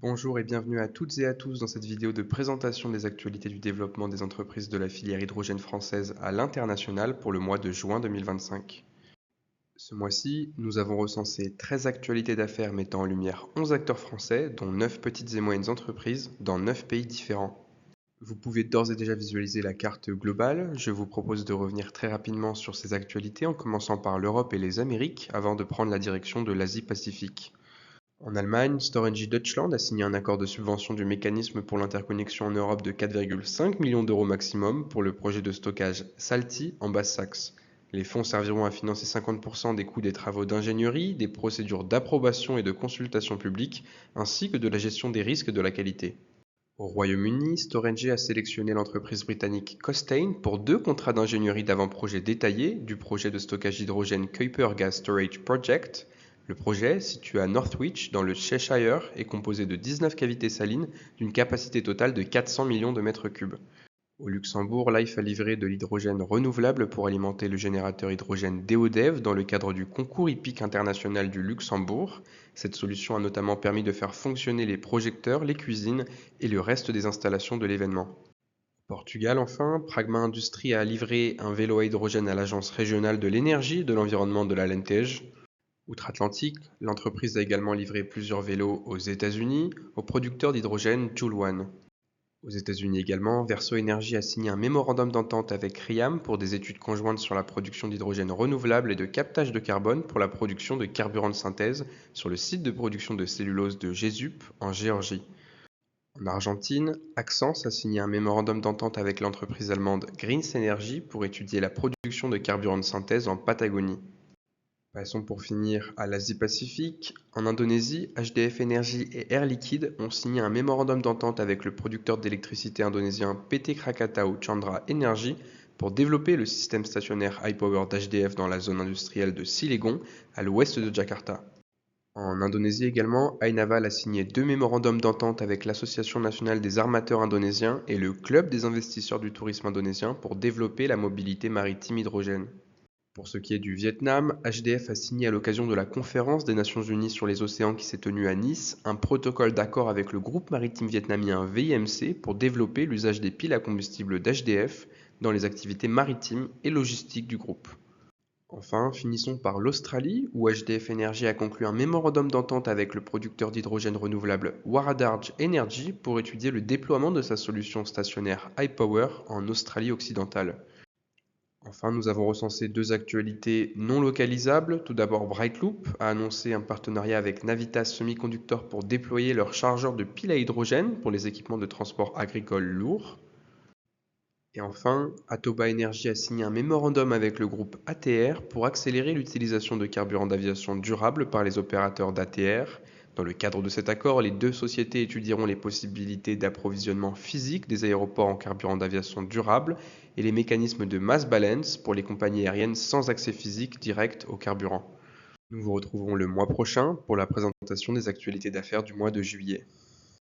Bonjour et bienvenue à toutes et à tous dans cette vidéo de présentation des actualités du développement des entreprises de la filière hydrogène française à l'international pour le mois de juin 2025. Ce mois-ci, nous avons recensé 13 actualités d'affaires mettant en lumière 11 acteurs français, dont 9 petites et moyennes entreprises dans 9 pays différents. Vous pouvez d'ores et déjà visualiser la carte globale. Je vous propose de revenir très rapidement sur ces actualités en commençant par l'Europe et les Amériques avant de prendre la direction de l'Asie-Pacifique. En Allemagne, Storengy Deutschland a signé un accord de subvention du mécanisme pour l'interconnexion en Europe de 4,5 millions d'euros maximum pour le projet de stockage Salty en Basse-Saxe. Les fonds serviront à financer 50% des coûts des travaux d'ingénierie, des procédures d'approbation et de consultation publique, ainsi que de la gestion des risques et de la qualité. Au Royaume-Uni, Storengy a sélectionné l'entreprise britannique Costain pour 2 contrats d'ingénierie d'avant-projet détaillés du projet de stockage d'hydrogène Kuiper Gas Storage Project. Le projet, situé à Northwich, dans le Cheshire, est composé de 19 cavités salines d'une capacité totale de 400 millions de mètres cubes. Au Luxembourg, Life a livré de l'hydrogène renouvelable pour alimenter le générateur hydrogène Deodev dans le cadre du concours hippique international du Luxembourg. Cette solution a notamment permis de faire fonctionner les projecteurs, les cuisines et le reste des installations de l'événement. Au Portugal, enfin, Pragma Industrie a livré un vélo à hydrogène à l'Agence régionale de l'énergie et de l'environnement de l'Alentejo. Outre-Atlantique, l'entreprise a également livré plusieurs vélos aux États-Unis, au producteur d'hydrogène Joule One. Aux États-Unis également, Verso Energy a signé un mémorandum d'entente avec Riam pour des études conjointes sur la production d'hydrogène renouvelable et de captage de carbone pour la production de carburant de synthèse sur le site de production de cellulose de Jesup en Géorgie. En Argentine, Axens a signé un mémorandum d'entente avec l'entreprise allemande Greens Energy pour étudier la production de carburant de synthèse en Patagonie. Passons pour finir à l'Asie-Pacifique. En Indonésie, HDF Energy et Air Liquide ont signé un mémorandum d'entente avec le producteur d'électricité indonésien PT Krakatau Chandra Energy pour développer le système stationnaire iPower d'HDF dans la zone industrielle de Cilegon, à l'ouest de Jakarta. En Indonésie également, Ainaval a signé 2 mémorandums d'entente avec l'Association nationale des armateurs indonésiens et le Club des investisseurs du tourisme indonésien pour développer la mobilité maritime hydrogène. Pour ce qui est du Vietnam, HDF a signé à l'occasion de la conférence des Nations Unies sur les océans qui s'est tenue à Nice un protocole d'accord avec le groupe maritime vietnamien VIMC pour développer l'usage des piles à combustible d'HDF dans les activités maritimes et logistiques du groupe. Enfin, finissons par l'Australie, où HDF Energy a conclu un mémorandum d'entente avec le producteur d'hydrogène renouvelable Warradarge Energy pour étudier le déploiement de sa solution stationnaire iPower en Australie occidentale. Enfin, nous avons recensé 2 actualités non localisables. Tout d'abord, Brightloop a annoncé un partenariat avec Navitas Semiconductor pour déployer leur chargeur de piles à hydrogène pour les équipements de transport agricole lourd. Et enfin, Atoba Energy a signé un mémorandum avec le groupe ATR pour accélérer l'utilisation de carburants d'aviation durables par les opérateurs d'ATR. Dans le cadre de cet accord, les 2 sociétés étudieront les possibilités d'approvisionnement physique des aéroports en carburant d'aviation durable et les mécanismes de mass balance pour les compagnies aériennes sans accès physique direct au carburant. Nous vous retrouverons le mois prochain pour la présentation des actualités d'affaires du mois de juillet.